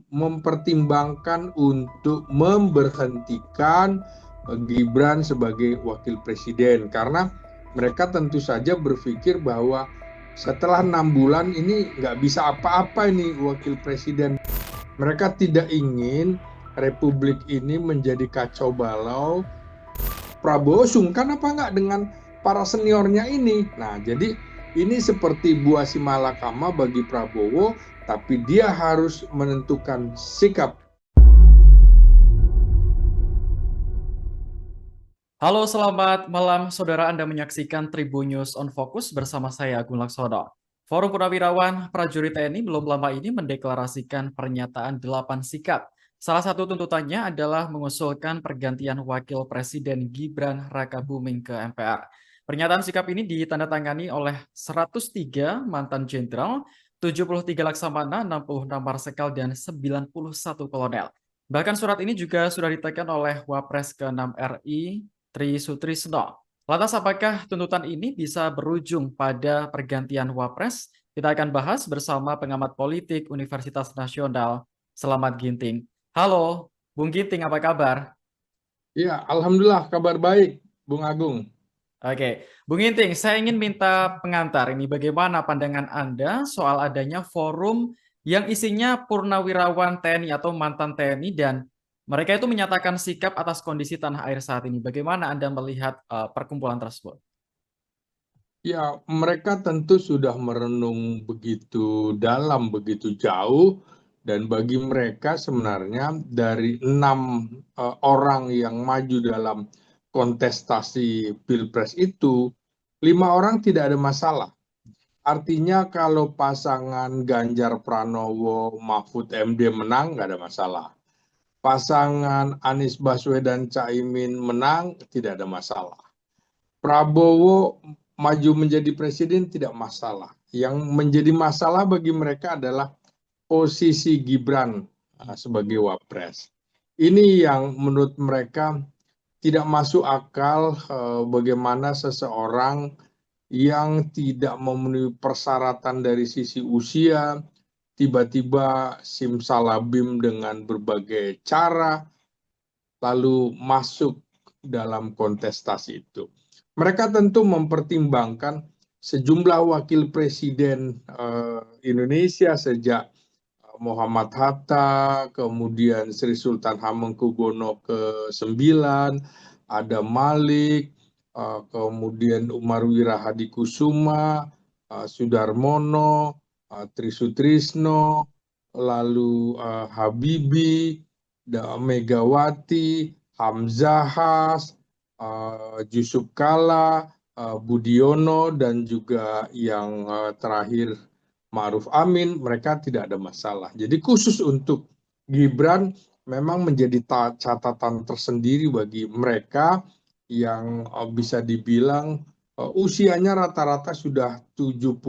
mempertimbangkan untuk memberhentikan Gibran sebagai wakil presiden, karena mereka tentu saja berpikir bahwa setelah 6 bulan ini nggak bisa apa-apa ini wakil presiden. Mereka tidak ingin republik ini menjadi kacau balau. Prabowo sungkan apa nggak dengan para seniornya ini? Nah, jadi ini seperti buah si malakama bagi Prabowo, tapi dia harus menentukan sikap. Halo, selamat malam saudara. Anda menyaksikan Tribun News on Focus bersama saya Agung Laksono. Forum Purnawirawan Prajurit TNI belum lama ini mendeklarasikan pernyataan 8 sikap. Salah satu tuntutannya adalah mengusulkan pergantian Wakil Presiden Gibran Rakabuming ke MPR. Pernyataan sikap ini ditandatangani oleh 103 mantan jenderal, 73 laksamana, 66 marsekal, dan 91 kolonel. Bahkan surat ini juga sudah ditekan oleh Wapres ke-6 RI, Tri Sutrisno. Lantas apakah tuntutan ini bisa berujung pada pergantian Wapres? Kita akan bahas bersama pengamat politik Universitas Nasional, Selamat Ginting. Halo, Bung Ginting, apa kabar? Ya, alhamdulillah kabar baik, Bung Agung. Oke, Bung Ginting, saya ingin minta pengantar ini bagaimana pandangan Anda soal adanya forum yang isinya purnawirawan TNI atau mantan TNI dan mereka itu menyatakan sikap atas kondisi tanah air saat ini. Bagaimana Anda melihat perkumpulan tersebut? Ya, mereka tentu sudah merenung begitu dalam, begitu jauh, dan bagi mereka sebenarnya dari 6 orang yang maju dalam kontestasi Pilpres itu, 5 orang tidak ada masalah. Artinya kalau pasangan Ganjar Pranowo, Mahfud MD menang, nggak ada masalah. Pasangan Anies Baswedan Caimin menang, tidak ada masalah. Prabowo maju menjadi presiden tidak masalah. Yang menjadi masalah bagi mereka adalah posisi Gibran sebagai wapres. Ini yang menurut mereka tidak masuk akal, bagaimana seseorang yang tidak memenuhi persyaratan dari sisi usia tiba-tiba simsalabim dengan berbagai cara lalu masuk dalam kontestasi itu. Mereka tentu mempertimbangkan sejumlah wakil presiden Indonesia sejak Muhammad Hatta, kemudian Sri Sultan Hamengkubuwono ke-9, ada Malik, kemudian Umar Wirahadikusuma, Sudarmono, Tri Sutrisno, lalu Habibie, Megawati, Hamzahas, Yusuf Kala, Budiono, dan juga yang terakhir Ma'ruf Amin, mereka tidak ada masalah. Jadi khusus untuk Gibran memang menjadi catatan tersendiri bagi mereka yang bisa dibilang usianya rata-rata sudah 70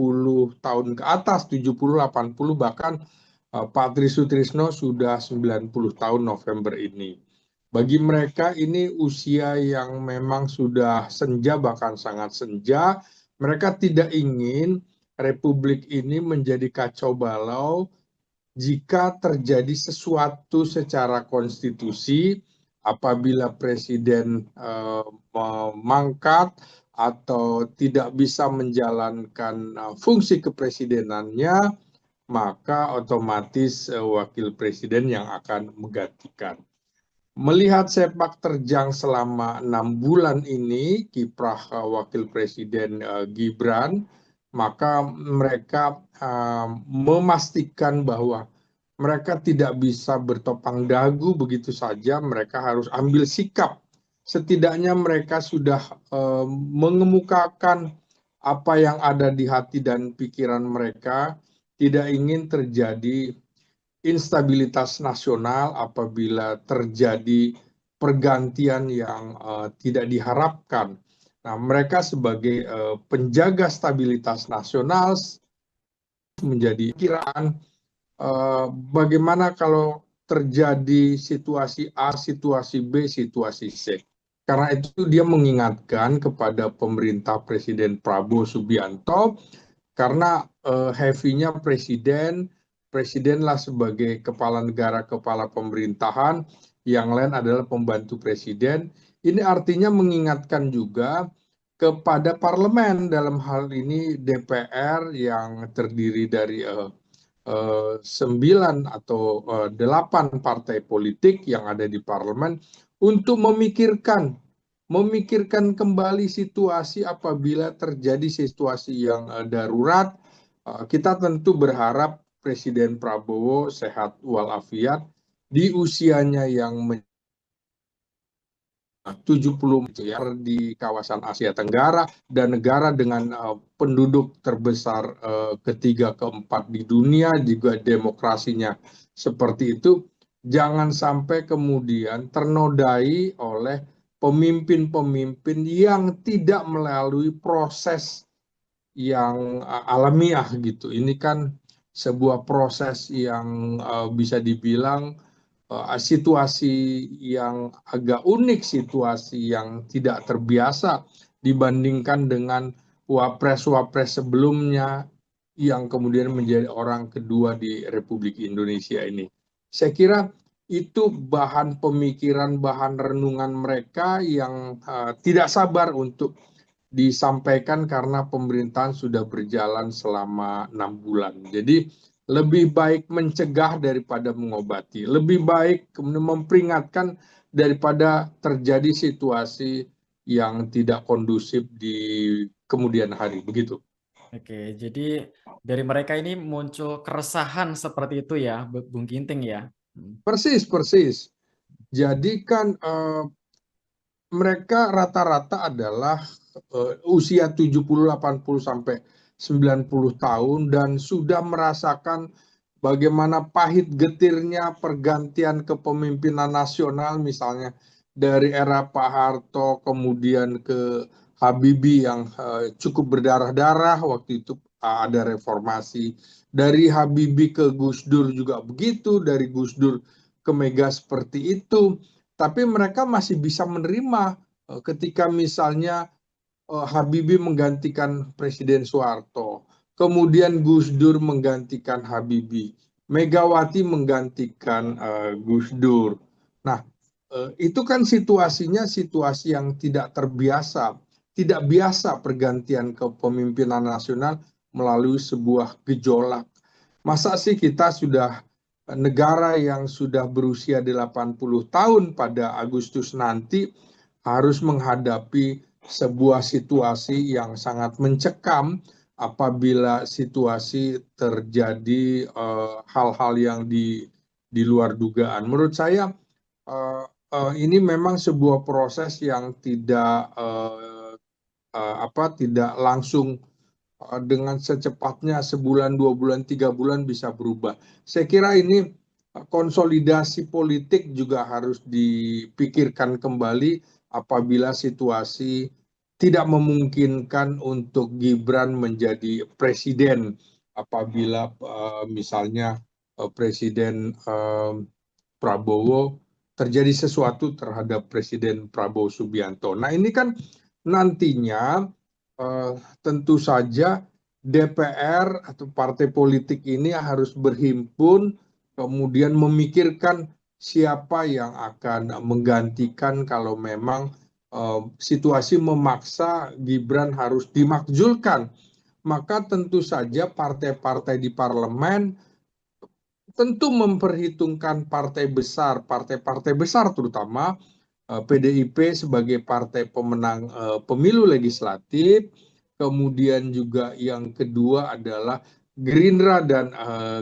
tahun ke atas, 70, 80, bahkan Pak Tri Sutrisno sudah 90 tahun November ini. Bagi mereka ini usia yang memang sudah senja, bahkan sangat senja. Mereka tidak ingin republik ini menjadi kacau balau jika terjadi sesuatu secara konstitusi apabila presiden memangkat atau tidak bisa menjalankan fungsi kepresidenannya, maka otomatis wakil presiden yang akan menggantikan. Melihat sepak terjang selama 6 bulan ini kiprah wakil presiden Gibran, maka mereka memastikan bahwa mereka tidak bisa bertopang dagu begitu saja. Mereka harus ambil sikap. Setidaknya mereka sudah mengemukakan apa yang ada di hati dan pikiran mereka. Tidak ingin terjadi instabilitas nasional apabila terjadi pergantian yang tidak diharapkan. Nah, mereka sebagai penjaga stabilitas nasional menjadi kiraan bagaimana kalau terjadi situasi A, situasi B, situasi C. Karena itu dia mengingatkan kepada pemerintah Presiden Prabowo Subianto, karena heavy-nya presiden presidenlah sebagai kepala negara, kepala pemerintahan, yang lain adalah pembantu presiden. Ini artinya mengingatkan juga kepada parlemen, dalam hal ini DPR yang terdiri dari 9 atau 8 partai politik yang ada di parlemen, untuk memikirkan kembali situasi apabila terjadi situasi yang darurat. Kita tentu berharap Presiden Prabowo sehat walafiat di usianya yang 70 miliar di kawasan Asia Tenggara dan negara dengan penduduk terbesar ketiga keempat di dunia, juga demokrasinya seperti itu, jangan sampai kemudian ternodai oleh pemimpin-pemimpin yang tidak melalui proses yang alamiah gitu. Ini kan sebuah proses yang bisa dibilang situasi yang agak unik, situasi yang tidak terbiasa dibandingkan dengan wapres-wapres sebelumnya yang kemudian menjadi orang kedua di Republik Indonesia ini. Saya kira itu bahan pemikiran, bahan renungan mereka yang tidak sabar untuk disampaikan karena pemerintahan sudah berjalan selama 6 bulan. Jadi lebih baik mencegah daripada mengobati, lebih baik memperingatkan daripada terjadi situasi yang tidak kondusif di kemudian hari, begitu. Oke, jadi dari mereka ini muncul keresahan seperti itu ya, Bung Ginting ya. Persis, persis. Jadi kan mereka rata-rata adalah usia 70, 80 sampai 90 tahun dan sudah merasakan bagaimana pahit getirnya pergantian kepemimpinan nasional, misalnya dari era Pak Harto kemudian ke Habibie yang cukup berdarah-darah. Waktu itu ada reformasi, dari Habibie ke Gus Dur juga begitu, dari Gus Dur ke Mega seperti itu. Tapi mereka masih bisa menerima ketika misalnya Habibie menggantikan Presiden Soeharto, kemudian Gus Dur menggantikan Habibie, Megawati menggantikan Gus Dur. Nah, itu kan situasinya situasi yang tidak terbiasa, tidak biasa pergantian kepemimpinan nasional melalui sebuah gejolak. Masa sih kita sudah negara yang sudah berusia 80 tahun pada Agustus nanti harus menghadapi sebuah situasi yang sangat mencekam apabila situasi terjadi hal-hal yang di luar dugaan. Menurut saya ini memang sebuah proses yang tidak langsung dengan secepatnya sebulan, 2 bulan, 3 bulan bisa berubah. Saya kira ini konsolidasi politik juga harus dipikirkan kembali apabila situasi tidak memungkinkan untuk Gibran menjadi presiden, apabila misalnya Presiden Prabowo terjadi sesuatu terhadap Presiden Prabowo Subianto. Nah, ini kan nantinya tentu saja DPR atau partai politik ini harus berhimpun, kemudian memikirkan siapa yang akan menggantikan kalau memang situasi memaksa Gibran harus dimakzulkan. Maka tentu saja partai-partai di parlemen tentu memperhitungkan partai-partai besar terutama PDIP sebagai partai pemenang pemilu legislatif, kemudian juga yang kedua adalah Gerindra dan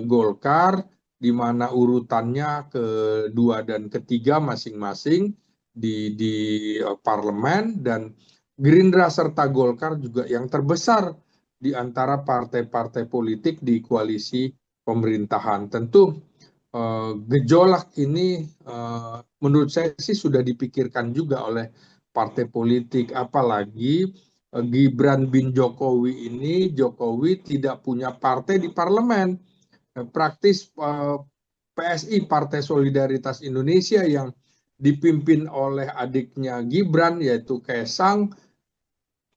Golkar, di mana urutannya kedua dan ketiga masing-masing di parlemen, dan Gerindra serta Golkar juga yang terbesar di antara partai-partai politik di koalisi pemerintahan. Tentu gejolak ini menurut saya sih sudah dipikirkan juga oleh partai politik, apalagi Gibran bin Jokowi ini, Jokowi tidak punya partai di parlemen. Praktis PSI, Partai Solidaritas Indonesia, yang dipimpin oleh adiknya Gibran yaitu Kaesang,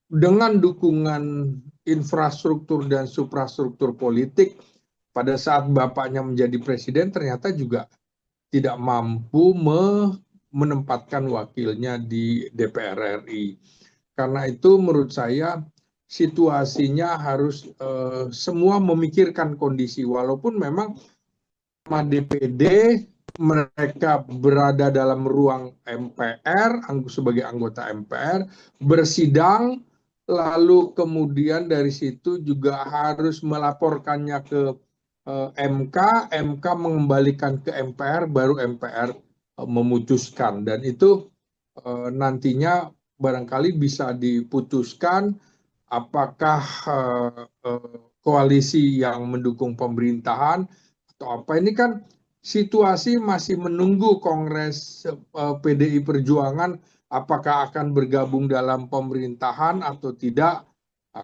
dengan dukungan infrastruktur dan suprastruktur politik pada saat bapaknya menjadi presiden ternyata juga tidak mampu menempatkan wakilnya di DPR RI. Karena itu menurut saya situasinya harus semua memikirkan kondisi, walaupun memang sama DPD mereka berada dalam ruang MPR sebagai anggota MPR bersidang, lalu kemudian dari situ juga harus melaporkannya ke MK, MK mengembalikan ke MPR, baru MPR memutuskan, dan itu nantinya barangkali bisa diputuskan apakah koalisi yang mendukung pemerintahan atau apa. Ini kan situasi masih menunggu Kongres PDI Perjuangan apakah akan bergabung dalam pemerintahan atau tidak.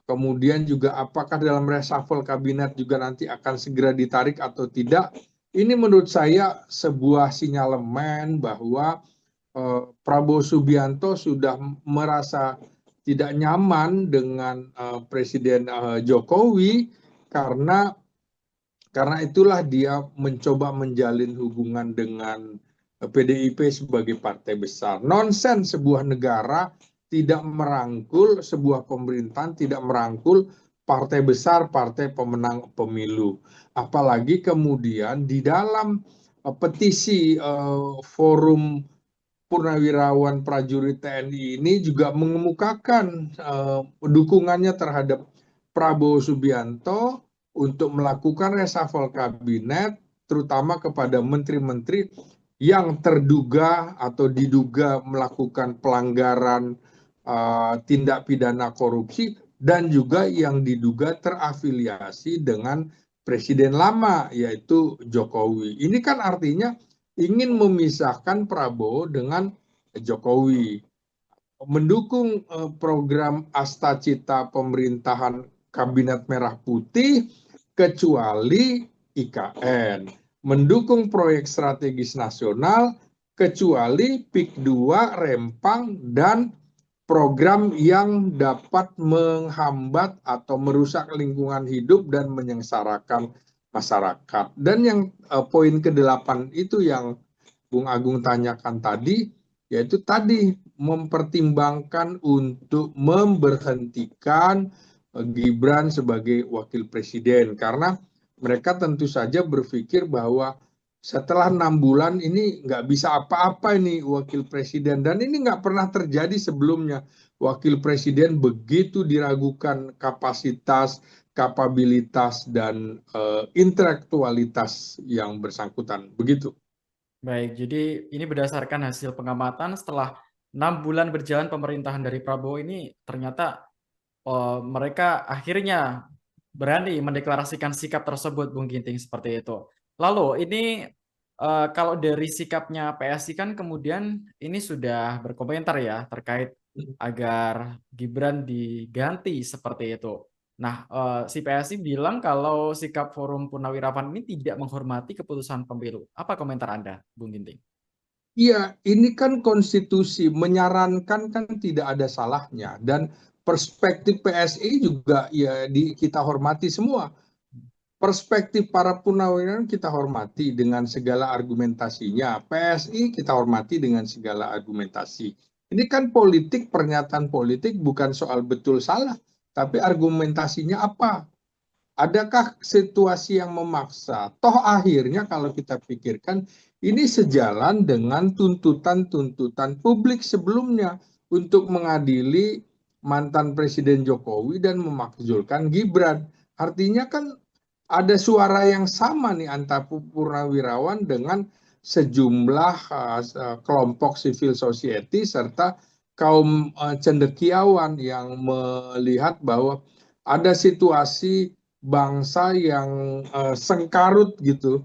Kemudian juga apakah dalam reshuffle kabinet juga nanti akan segera ditarik atau tidak. Ini menurut saya sebuah sinyalemen bahwa Prabowo Subianto sudah merasa tidak nyaman dengan Presiden Jokowi, karena itulah dia mencoba menjalin hubungan dengan PDIP sebagai partai besar. Nonsens sebuah negara tidak merangkul, sebuah pemerintahan tidak merangkul partai besar, partai pemenang pemilu. Apalagi kemudian di dalam petisi forum Purnawirawan Prajurit TNI ini juga mengemukakan dukungannya terhadap Prabowo Subianto untuk melakukan reshuffle kabinet, terutama kepada menteri-menteri yang terduga atau diduga melakukan pelanggaran tindak pidana korupsi dan juga yang diduga terafiliasi dengan presiden lama, yaitu Jokowi. Ini kan artinya ingin memisahkan Prabowo dengan Jokowi, mendukung program Astacita pemerintahan Kabinet Merah Putih kecuali IKN, mendukung proyek strategis nasional kecuali PIK 2, Rempang, dan program yang dapat menghambat atau merusak lingkungan hidup dan menyengsarakan masyarakat. Dan yang poin ke-8 itu yang Bung Agung tanyakan tadi, yaitu tadi mempertimbangkan untuk memberhentikan Gibran sebagai wakil presiden, karena mereka tentu saja berpikir bahwa setelah 6 bulan ini nggak bisa apa-apa ini wakil presiden, dan ini nggak pernah terjadi sebelumnya. Wakil presiden begitu diragukan kapasitas, kapabilitas, dan intelektualitas yang bersangkutan. Begitu. Baik, jadi ini berdasarkan hasil pengamatan setelah 6 bulan berjalan pemerintahan dari Prabowo ini, ternyata mereka akhirnya berani mendeklarasikan sikap tersebut, Bung Ginting, seperti itu. Lalu ini kalau dari sikapnya PSI kan kemudian ini sudah berkomentar ya terkait agar Gibran diganti seperti itu. Nah, si PSI bilang kalau sikap Forum Purnawirawan ini tidak menghormati keputusan pemilu. Apa komentar Anda, Bung Ginting? Iya, ini kan konstitusi menyarankan, kan tidak ada salahnya, dan perspektif PSI juga ya kita hormati semua. Perspektif para purnawirawan kita hormati dengan segala argumentasinya. PSI kita hormati dengan segala argumentasi. Ini kan politik, pernyataan politik, bukan soal betul salah, tapi argumentasinya apa? Adakah situasi yang memaksa? Toh akhirnya kalau kita pikirkan ini sejalan dengan tuntutan-tuntutan publik sebelumnya untuk mengadili mantan Presiden Jokowi dan memakzulkan Gibran. Artinya kan ada suara yang sama nih antara Purnawirawan dengan sejumlah kelompok civil society serta kaum cendekiawan yang melihat bahwa ada situasi bangsa yang sengkarut gitu,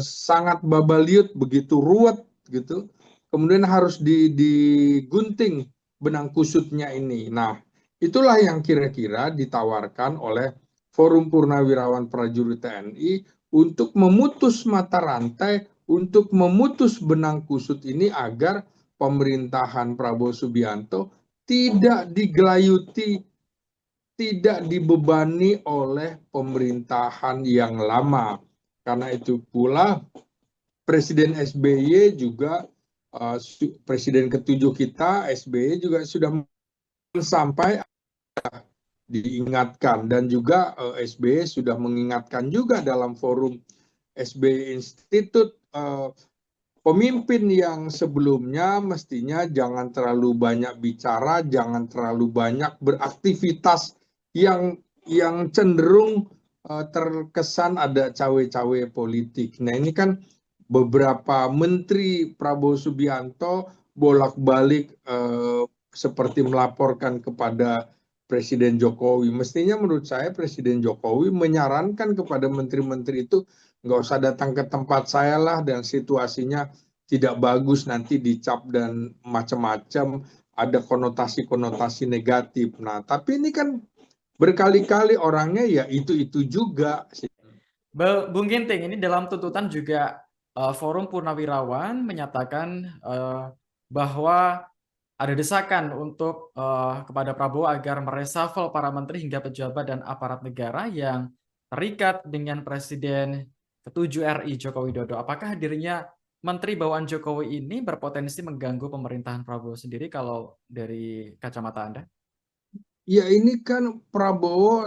sangat babaliut, begitu ruwet gitu, kemudian harus digunting benang kusutnya ini. Nah, itulah yang kira-kira ditawarkan oleh Forum Purnawirawan Prajurit TNI untuk memutus mata rantai, untuk memutus benang kusut ini agar pemerintahan Prabowo Subianto tidak digelayuti tidak dibebani oleh pemerintahan yang lama. Karena itu pula Presiden SBY juga Presiden ketujuh kita SBY juga sudah sampai diingatkan, dan juga SBY sudah mengingatkan juga dalam forum SBY Institute, pemimpin yang sebelumnya mestinya jangan terlalu banyak bicara, jangan terlalu banyak beraktivitas yang cenderung terkesan ada cawe-cawe politik. Nah, ini kan beberapa menteri Prabowo Subianto bolak-balik seperti melaporkan kepada Presiden Jokowi. Mestinya menurut saya Presiden Jokowi menyarankan kepada menteri-menteri itu nggak usah datang ke tempat saya lah, dan situasinya tidak bagus, nanti dicap dan macam-macam, ada konotasi-konotasi negatif. Nah, tapi ini kan berkali-kali orangnya ya itu-itu juga. Bung Ginting, ini dalam tuntutan juga Forum Purnawirawan menyatakan bahwa ada desakan untuk kepada Prabowo agar mereshuffle para menteri hingga pejabat dan aparat negara yang terikat dengan Presiden ketujuh RI Joko Widodo. Apakah hadirnya menteri bawaan Jokowi ini berpotensi mengganggu pemerintahan Prabowo sendiri kalau dari kacamata Anda? Ya, ini kan Prabowo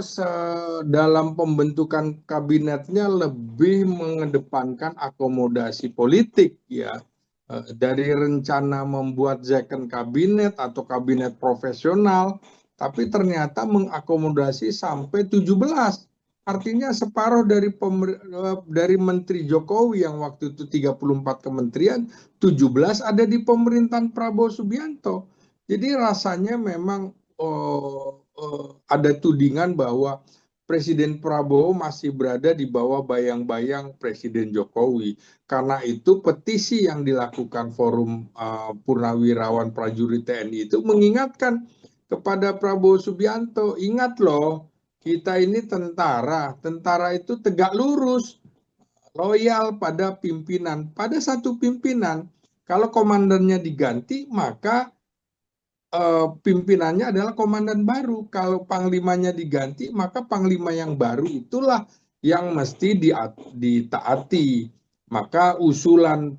dalam pembentukan kabinetnya lebih mengedepankan akomodasi politik ya. Dari rencana membuat second kabinet atau kabinet profesional, tapi ternyata mengakomodasi sampai 17. Artinya separuh dari Menteri Jokowi yang waktu itu 34 kementerian, 17 ada di pemerintahan Prabowo Subianto. Jadi rasanya memang ada tudingan bahwa Presiden Prabowo masih berada di bawah bayang-bayang Presiden Jokowi. Karena itu petisi yang dilakukan Forum Purnawirawan Prajurit TNI itu mengingatkan kepada Prabowo Subianto, ingat loh, kita ini tentara, tentara itu tegak lurus, loyal pada pimpinan, pada satu pimpinan. Kalau komandannya diganti, maka pimpinannya adalah komandan baru. Kalau panglimanya diganti, maka panglima yang baru itulah yang mesti ditaati. Maka usulan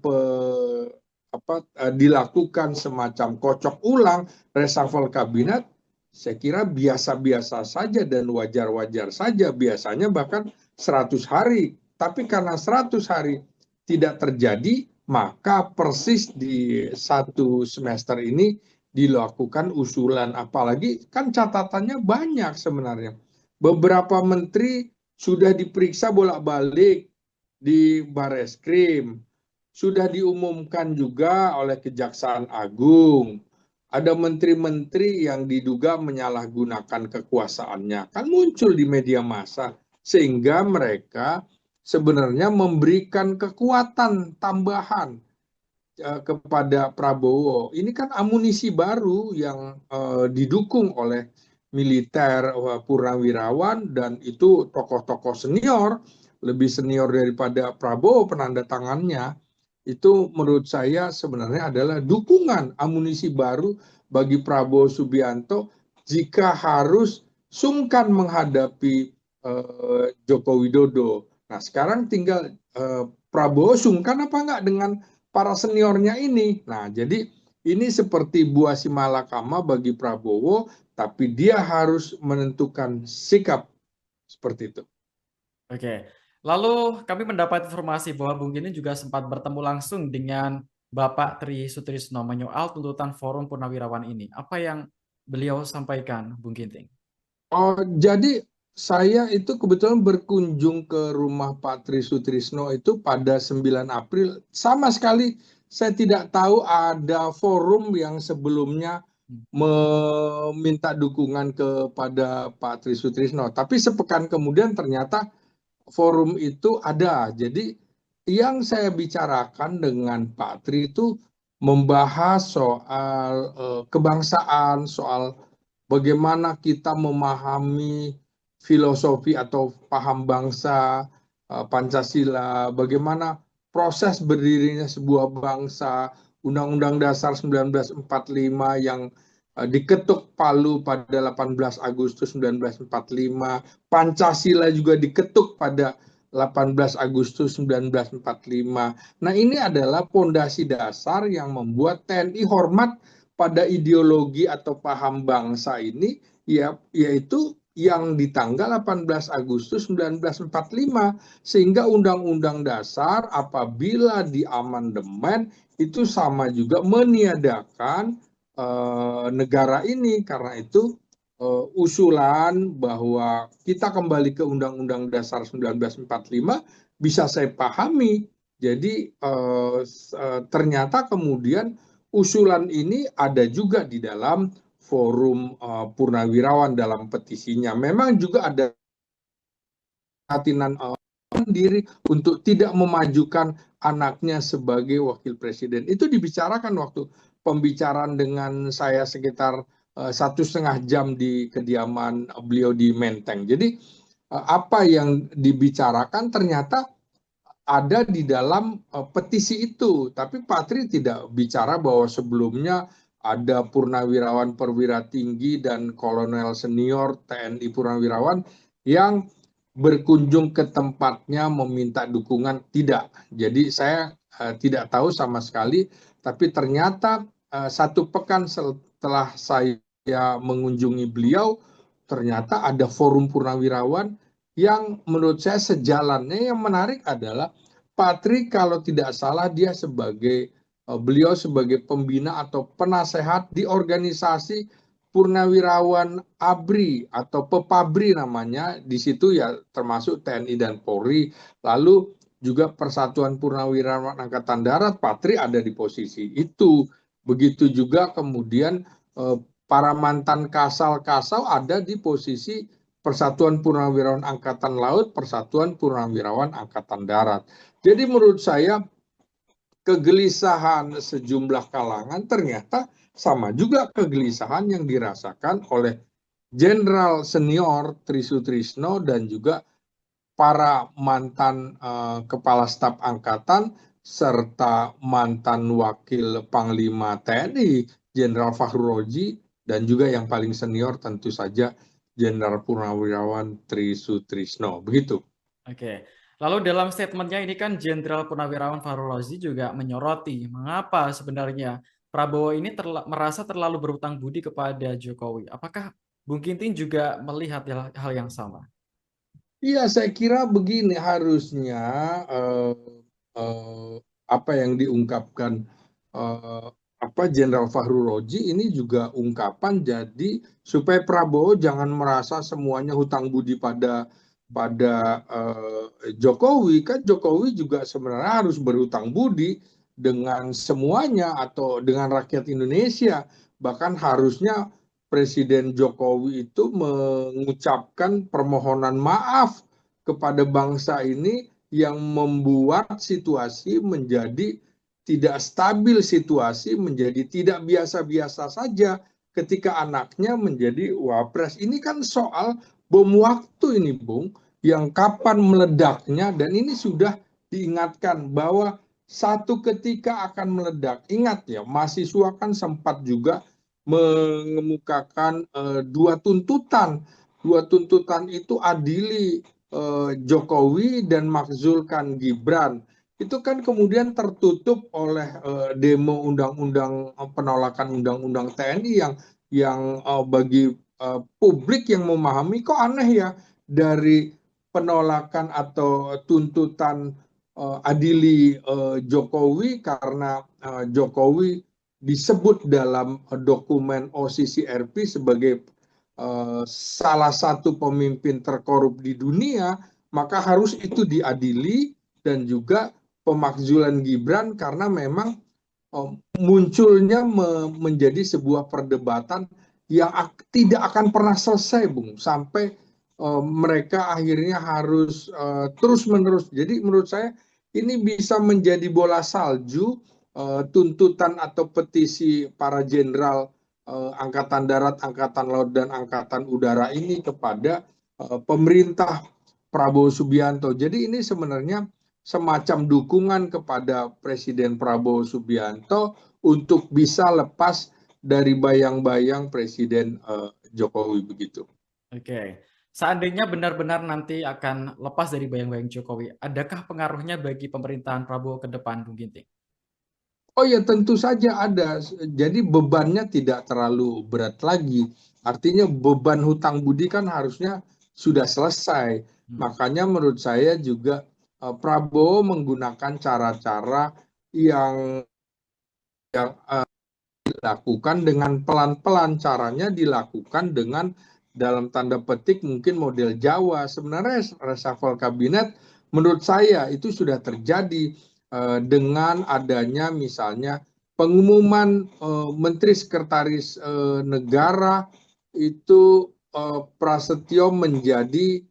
dilakukan semacam kocok ulang reshuffle kabinet, saya kira biasa-biasa saja dan wajar-wajar saja. Biasanya bahkan 100 hari. Tapi karena 100 hari tidak terjadi, maka persis di satu semester ini dilakukan usulan, apalagi kan catatannya banyak sebenarnya. Beberapa menteri sudah diperiksa bolak-balik di Bareskrim, sudah diumumkan juga oleh Kejaksaan Agung. Ada menteri-menteri yang diduga menyalahgunakan kekuasaannya, kan muncul di media massa, sehingga mereka sebenarnya memberikan kekuatan tambahan kepada Prabowo. Ini kan amunisi baru yang didukung oleh militer, purnawirawan, dan itu tokoh-tokoh senior, lebih senior daripada Prabowo penanda tangannya. Itu menurut saya sebenarnya adalah dukungan amunisi baru bagi Prabowo Subianto jika harus sungkan menghadapi Joko Widodo. Nah, sekarang tinggal Prabowo sungkan apa enggak dengan para seniornya ini. Nah, jadi ini seperti buah si malakama bagi Prabowo, tapi dia harus menentukan sikap seperti itu. Oke, lalu kami mendapat informasi bahwa Bung Gini juga sempat bertemu langsung dengan Bapak Tri Sutrisno menyoal tuntutan Forum Purnawirawan ini. Apa yang beliau sampaikan, Bung Ginting? Oh, jadi saya itu kebetulan berkunjung ke rumah Pak Tri Sutrisno itu pada 9 April. Sama sekali saya tidak tahu ada forum yang sebelumnya meminta dukungan kepada Pak Tri Sutrisno. Tapi sepekan kemudian ternyata forum itu ada. Jadi yang saya bicarakan dengan Pak Tri itu membahas soal kebangsaan, soal bagaimana kita memahami filosofi atau paham bangsa, Pancasila, bagaimana proses berdirinya sebuah bangsa, Undang-Undang Dasar 1945 yang diketuk Palu pada 18 Agustus 1945, Pancasila juga diketuk pada 18 Agustus 1945. Nah, ini adalah pondasi dasar yang membuat TNI hormat pada ideologi atau paham bangsa ini, ya, yaitu yang di tanggal 18 Agustus 1945, sehingga Undang-Undang Dasar apabila diamandemen itu sama juga meniadakan negara ini. Karena itu usulan bahwa kita kembali ke Undang-Undang Dasar 1945 bisa saya pahami. Jadi ternyata kemudian usulan ini ada juga di dalam forum Purnawirawan dalam petisinya. Memang juga ada keinginan diri untuk tidak memajukan anaknya sebagai wakil presiden. Itu dibicarakan waktu pembicaraan dengan saya sekitar 1,5 jam di kediaman beliau di Menteng. Jadi apa yang dibicarakan ternyata ada di dalam petisi itu. Tapi Patri tidak bicara bahwa sebelumnya ada purnawirawan perwira tinggi dan kolonel senior TNI purnawirawan yang berkunjung ke tempatnya meminta dukungan. Tidak. Jadi saya tidak tahu sama sekali, tapi ternyata 1 pekan setelah saya mengunjungi beliau, ternyata ada forum purnawirawan yang menurut saya sejalannya. Yang menarik adalah Patri kalau tidak salah beliau sebagai pembina atau penasehat di organisasi Purnawirawan ABRI atau Pepabri namanya. Di situ ya termasuk TNI dan Polri, lalu juga Persatuan Purnawirawan Angkatan Darat. Patri ada di posisi itu. Begitu juga kemudian para mantan kasal-kasal ada di posisi Persatuan Purnawirawan Angkatan Laut, Persatuan Purnawirawan Angkatan Darat. Jadi menurut saya kegelisahan sejumlah kalangan ternyata sama juga kegelisahan yang dirasakan oleh Jenderal Senior Tri Sutrisno dan juga para mantan Kepala Staf Angkatan serta mantan Wakil Panglima TNI Jenderal Fahru Roji, dan juga yang paling senior tentu saja Jenderal Purnawirawan Tri Sutrisno. Begitu. Oke. Lalu dalam statementnya ini kan Jenderal Purnawirawan Fahru Rozi juga menyoroti mengapa sebenarnya Prabowo ini merasa terlalu berutang budi kepada Jokowi. Apakah Bung Kintin juga melihat hal yang sama? Iya, saya kira begini harusnya apa yang diungkapkan Jenderal Fahru Roji ini juga ungkapan jadi supaya Prabowo jangan merasa semuanya hutang budi pada Jokowi. Kan Jokowi juga sebenarnya harus berhutang budi dengan semuanya atau dengan rakyat Indonesia. Bahkan harusnya Presiden Jokowi itu mengucapkan permohonan maaf kepada bangsa ini yang membuat situasi menjadi tidak stabil, situasi menjadi tidak biasa-biasa saja ketika anaknya menjadi wapres. Ini kan soal bom waktu ini, Bung, yang kapan meledaknya, dan ini sudah diingatkan bahwa satu ketika akan meledak. Ingat ya, mahasiswa kan sempat juga mengemukakan dua tuntutan. Dua tuntutan itu adili Jokowi dan makzulkan Gibran. Itu kan kemudian tertutup oleh demo undang-undang penolakan undang-undang TNI yang bagi publik yang memahami kok aneh ya, dari penolakan atau tuntutan adili Jokowi karena Jokowi disebut dalam dokumen OCCRP sebagai salah satu pemimpin terkorup di dunia, maka harus itu diadili. Dan juga pemakzulan Gibran karena memang munculnya menjadi sebuah perdebatan yang tidak akan pernah selesai, Bung, sampai mereka akhirnya harus terus-menerus. Jadi menurut saya ini bisa menjadi bola salju, tuntutan atau petisi para jenderal Angkatan Darat, Angkatan Laut, dan Angkatan Udara ini kepada pemerintah Prabowo Subianto. Jadi ini sebenarnya semacam dukungan kepada Presiden Prabowo Subianto untuk bisa lepas dari bayang-bayang Presiden Jokowi begitu. Oke. Seandainya benar-benar nanti akan lepas dari bayang-bayang Jokowi, adakah pengaruhnya bagi pemerintahan Prabowo ke depan, Bung Ginting? Oh ya tentu saja ada. Jadi bebannya tidak terlalu berat lagi. Artinya beban hutang budi kan harusnya sudah selesai. Hmm. Makanya menurut saya juga Prabowo menggunakan cara-cara yang dilakukan dengan pelan-pelan. Caranya dilakukan dengan dalam tanda petik mungkin model Jawa. Sebenarnya reshuffle kabinet menurut saya itu sudah terjadi dengan adanya misalnya pengumuman Menteri Sekretaris Negara itu Prasetyo menjadi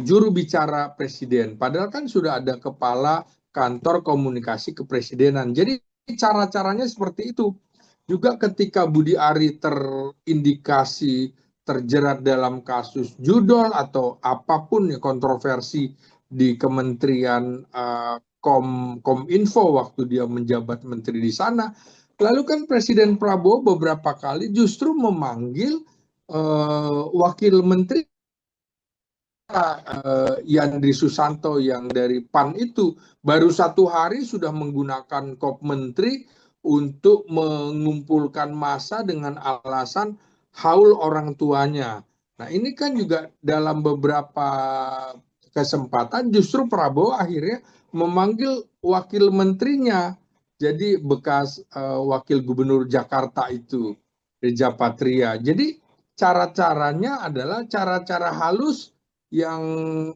juru bicara Presiden. Padahal kan sudah ada kepala kantor komunikasi kepresidenan. Jadi cara-caranya seperti itu. Juga ketika Budi Ari terindikasi terjerat dalam kasus judol atau apapun ya kontroversi di Kementerian Kominfo waktu dia menjabat menteri di sana. Lalu kan Presiden Prabowo beberapa kali justru memanggil wakil menteri Yandri Susanto yang dari PAN itu baru 1 hari sudah menggunakan kop menteri untuk mengumpulkan massa dengan alasan haul orang tuanya. Nah ini kan juga dalam beberapa kesempatan justru Prabowo akhirnya memanggil wakil menterinya. Jadi bekas wakil gubernur Jakarta itu Reza Patria. Jadi cara-caranya adalah cara-cara halus yang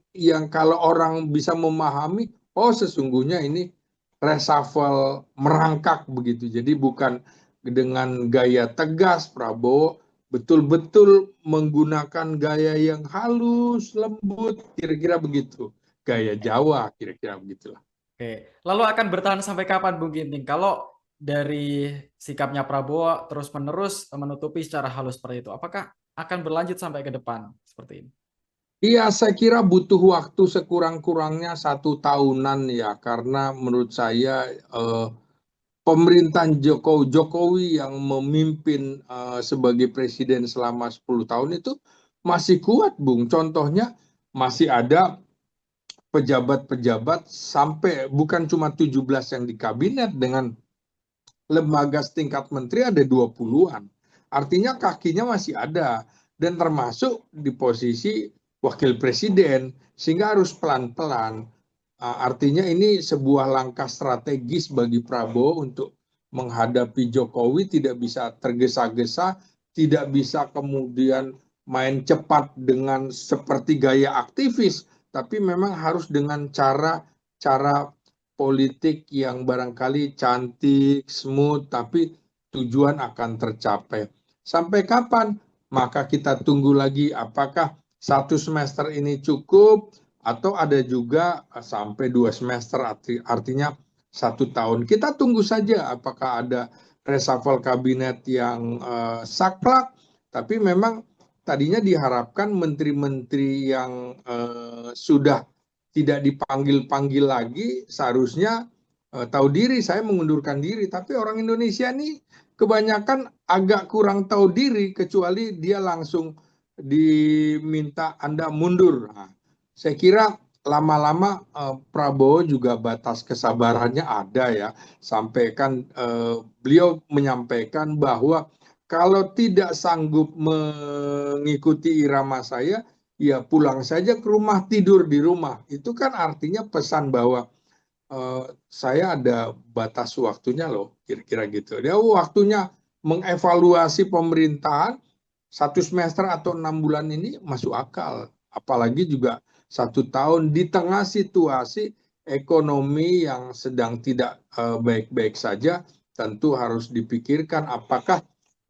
kalau orang bisa memahami, oh sesungguhnya ini reshuffle merangkak begitu. Jadi bukan dengan gaya tegas Prabowo betul-betul menggunakan gaya yang halus, lembut, kira-kira begitu. Gaya Jawa, kira-kira begitulah. Oke. Lalu akan bertahan sampai kapan, Bung Ginting? Kalau dari sikapnya Prabowo terus-menerus menutupi secara halus seperti itu, apakah akan berlanjut sampai ke depan seperti ini? Iya, saya kira butuh waktu sekurang-kurangnya 1 tahunan ya, karena menurut saya pemerintahan Jokowi yang memimpin sebagai presiden selama 10 tahun itu masih kuat, Bung. Contohnya masih ada pejabat-pejabat sampai bukan cuma 17 yang di kabinet, dengan lembaga setingkat menteri ada 20-an. Artinya kakinya masih ada dan termasuk di posisi wakil presiden, sehingga harus pelan-pelan. Artinya ini sebuah langkah strategis bagi Prabowo untuk menghadapi Jokowi, tidak bisa tergesa-gesa, tidak bisa kemudian main cepat dengan seperti gaya aktivis, tapi memang harus dengan cara politik yang barangkali cantik, smooth, tapi tujuan akan tercapai. Sampai kapan? Maka kita tunggu lagi apakah 1 semester ini cukup, atau ada juga sampai 2 semester, artinya 1 tahun. Kita tunggu saja apakah ada reshuffle kabinet yang saklek, tapi memang tadinya diharapkan menteri-menteri yang sudah tidak dipanggil-panggil lagi seharusnya tahu diri, saya mengundurkan diri. Tapi orang Indonesia ini kebanyakan agak kurang tahu diri, kecuali dia langsung diminta Anda mundur. Nah, saya kira lama-lama Prabowo juga batas kesabarannya ada ya. Sampai kan beliau menyampaikan bahwa kalau tidak sanggup mengikuti irama saya, ya pulang saja ke rumah, tidur di rumah. Itu kan artinya pesan bahwa saya ada batas waktunya loh, kira-kira gitu. Dia waktunya mengevaluasi pemerintahan 1 semester atau 6 bulan ini masuk akal. Apalagi juga 1 tahun di tengah situasi ekonomi yang sedang tidak baik-baik saja, tentu harus dipikirkan apakah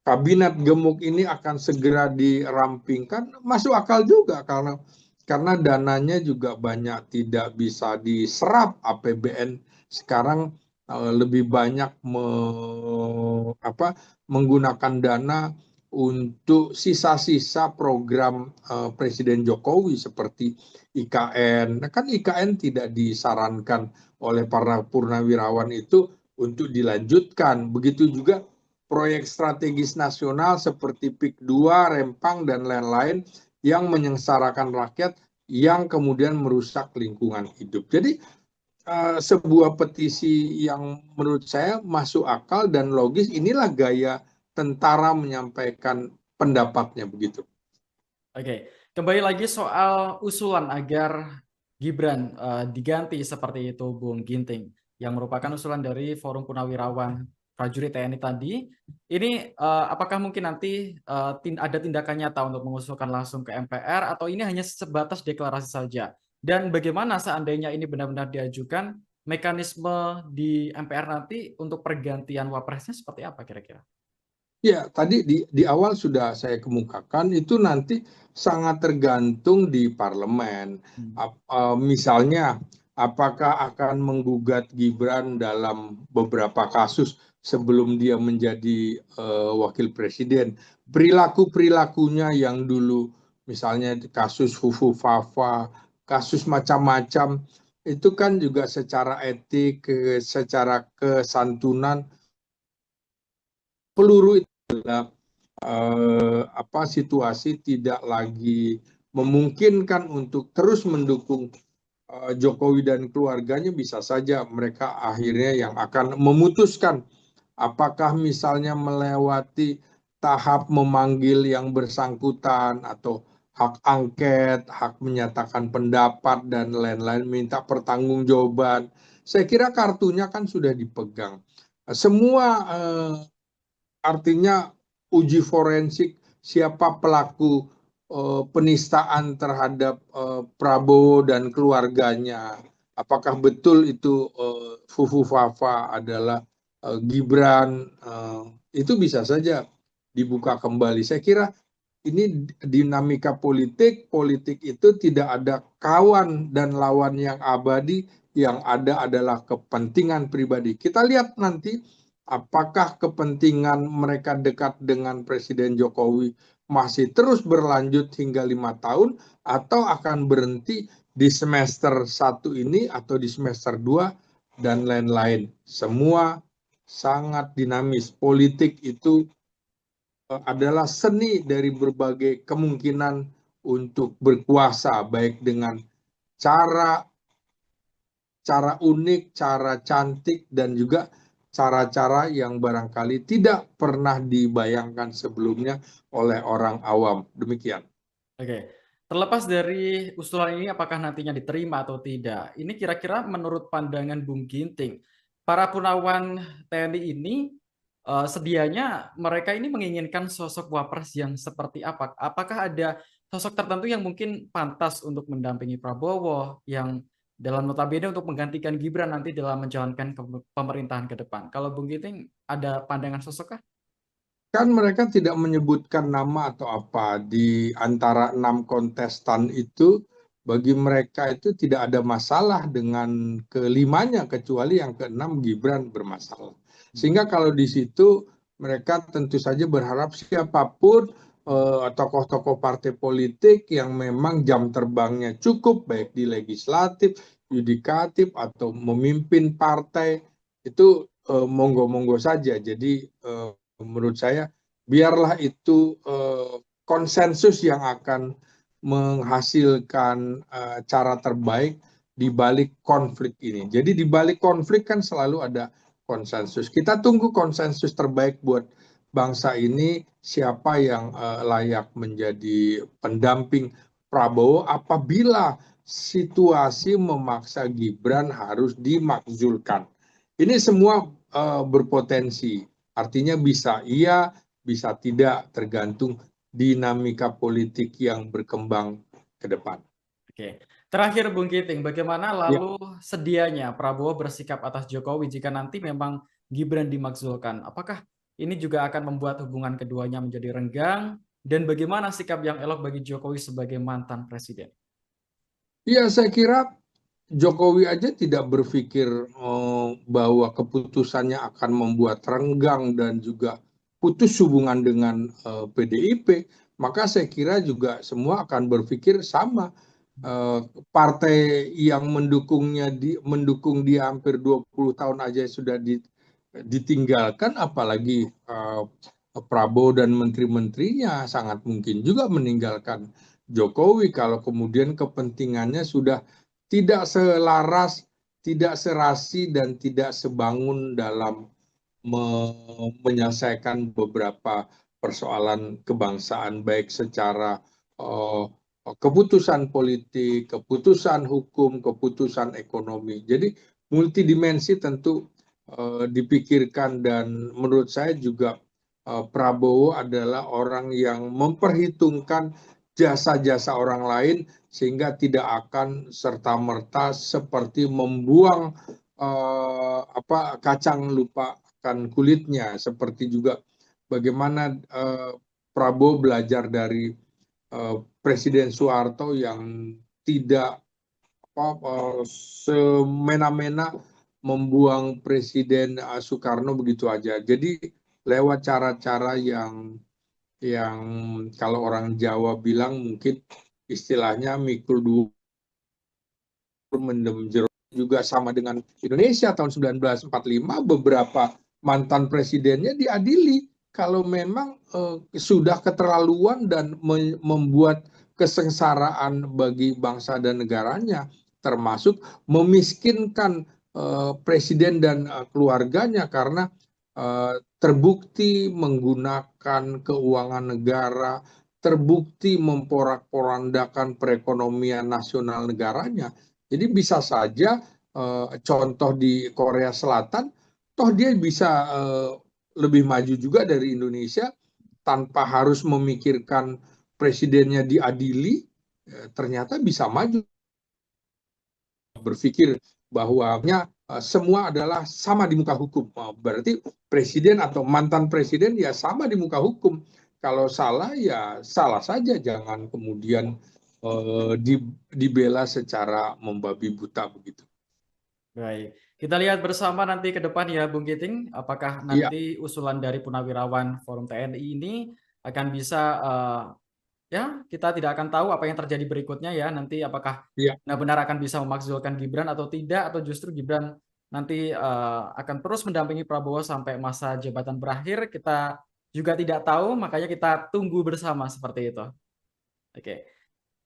kabinet gemuk ini akan segera dirampingkan. Masuk akal juga karena dananya juga banyak tidak bisa diserap. APBN sekarang lebih banyak menggunakan dana untuk sisa-sisa program Presiden Jokowi seperti IKN. Nah, kan IKN tidak disarankan oleh para purnawirawan itu untuk dilanjutkan. Begitu juga proyek strategis nasional seperti PIK 2, Rempang, dan lain-lain yang menyengsarakan rakyat yang kemudian merusak lingkungan hidup. Jadi sebuah petisi yang menurut saya masuk akal dan logis, inilah gaya tentara menyampaikan pendapatnya begitu. Oke, kembali lagi soal usulan agar Gibran diganti seperti itu, Bung Ginting, yang merupakan usulan dari Forum Purnawirawan Prajurit TNI tadi. Ini apakah mungkin nanti ada tindakan nyata untuk mengusulkan langsung ke MPR atau ini hanya sebatas deklarasi saja? Dan bagaimana seandainya ini benar-benar diajukan, mekanisme di MPR nanti untuk pergantian wapresnya seperti apa kira-kira? Ya, tadi di awal sudah saya kemukakan, itu nanti sangat tergantung di parlemen. Misalnya, apakah akan menggugat Gibran dalam beberapa kasus sebelum dia menjadi wakil presiden. Perilaku-perilakunya yang dulu, misalnya kasus Fufu Fafa, kasus macam-macam, itu kan juga secara etik, secara kesantunan, peluru itu adalah situasi tidak lagi memungkinkan untuk terus mendukung Jokowi dan keluarganya. Bisa saja mereka akhirnya yang akan memutuskan apakah misalnya melewati tahap memanggil yang bersangkutan atau hak angket, hak menyatakan pendapat, dan lain-lain, minta pertanggungjawaban. Saya kira kartunya kan sudah dipegang. Semua artinya uji forensik siapa pelaku penistaan terhadap Prabowo dan keluarganya. Apakah betul itu Fufu Fafa adalah Gibran, itu bisa saja dibuka kembali. Saya kira ini dinamika politik, politik itu tidak ada kawan dan lawan yang abadi, yang ada adalah kepentingan pribadi. Kita lihat nanti apakah kepentingan mereka dekat dengan Presiden Jokowi masih terus berlanjut hingga 5 tahun, atau akan berhenti di semester 1 ini atau di semester 2 dan lain-lain. Semua sangat dinamis. Politik itu adalah seni dari berbagai kemungkinan untuk berkuasa, baik dengan cara unik, cara cantik, dan juga cara-cara yang barangkali tidak pernah dibayangkan sebelumnya oleh orang awam. Demikian. Oke, terlepas dari usulan ini apakah nantinya diterima atau tidak, ini kira-kira menurut pandangan Bung Ginting, para Purnawan TNI ini sedianya mereka ini menginginkan sosok wapres yang seperti apa? Apakah ada sosok tertentu yang mungkin pantas untuk mendampingi Prabowo, yang dalam notabene untuk menggantikan Gibran nanti dalam menjalankan pemerintahan ke depan? Kalau Bung Ginting ada pandangan sosok kah? Kan mereka tidak menyebutkan nama atau apa di antara 6 kontestan itu. Bagi mereka itu tidak ada masalah dengan kelimanya, kecuali yang keenam Gibran bermasalah. Sehingga kalau di situ mereka tentu saja berharap siapapun tokoh-tokoh partai politik yang memang jam terbangnya cukup, baik di legislatif, yudikatif, atau memimpin partai, itu monggo-monggo saja. Jadi menurut saya biarlah itu konsensus yang akan menghasilkan cara terbaik di balik konflik ini. Jadi di balik konflik kan selalu ada konsensus. Kita tunggu konsensus terbaik buat bangsa ini, siapa yang layak menjadi pendamping Prabowo apabila situasi memaksa Gibran harus dimakzulkan. Ini semua berpotensi. Artinya bisa iya, bisa tidak, tergantung dinamika politik yang berkembang ke depan. Oke, terakhir Bung Kiting, bagaimana Ya, lalu sedianya Prabowo bersikap atas Jokowi jika nanti memang Gibran dimakzulkan? Apakah ini juga akan membuat hubungan keduanya menjadi renggang? Dan bagaimana sikap yang elok bagi Jokowi sebagai mantan presiden? ya, saya kira Jokowi aja tidak berpikir bahwa keputusannya akan membuat renggang dan juga putus hubungan dengan PDIP. Maka saya kira juga semua akan berpikir sama. Partai yang mendukung dia hampir 20 tahun aja sudah ditinggalkan, apalagi Prabowo dan menteri-menterinya sangat mungkin juga meninggalkan Jokowi kalau kemudian kepentingannya sudah tidak selaras, tidak serasi, dan tidak sebangun dalam menyelesaikan beberapa persoalan kebangsaan, baik secara keputusan politik, keputusan hukum, keputusan ekonomi. Jadi multidimensi tentu dipikirkan, dan menurut saya juga Prabowo adalah orang yang memperhitungkan jasa-jasa orang lain, sehingga tidak akan serta-merta seperti membuang kacang lupakan kulitnya, seperti juga bagaimana Prabowo belajar dari Presiden Soeharto yang tidak semena-mena membuang Presiden Soekarno begitu aja. Jadi lewat cara-cara yang kalau orang Jawa bilang mungkin istilahnya mikul dua mendem jero, juga sama dengan Indonesia tahun 1945, beberapa mantan presidennya diadili kalau memang sudah keterlaluan dan membuat kesengsaraan bagi bangsa dan negaranya, termasuk memiskinkan presiden dan keluarganya karena terbukti menggunakan keuangan negara, terbukti memporak-porandakan perekonomian nasional negaranya. Jadi bisa saja contoh di Korea Selatan, toh dia bisa lebih maju juga dari Indonesia tanpa harus memikirkan presidennya diadili, ternyata bisa maju. Berpikir bahwa semua adalah sama di muka hukum. Berarti presiden atau mantan presiden ya sama di muka hukum. Kalau salah ya salah saja, jangan kemudian dibela secara membabi buta begitu. Baik, kita lihat bersama nanti ke depan ya Bung Giting, apakah Iya, nanti usulan dari Purnawirawan Forum TNI ini akan bisa ya kita tidak akan tahu apa yang terjadi berikutnya ya, nanti apakah iya. benar-benar akan bisa memakzulkan Gibran atau tidak, atau justru Gibran nanti akan terus mendampingi Prabowo sampai masa jabatan berakhir, kita juga tidak tahu, makanya kita tunggu bersama seperti itu. Oke,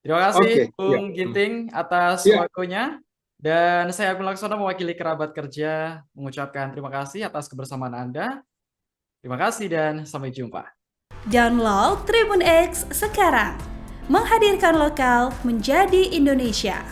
terima kasih Oke, iya. Bung Ginting atas Iya, waktunya. Dan saya Agung Laksono mewakili kerabat kerja mengucapkan terima kasih atas kebersamaan Anda. Terima kasih dan sampai jumpa. Download Tribun X sekarang, menghadirkan lokal menjadi Indonesia.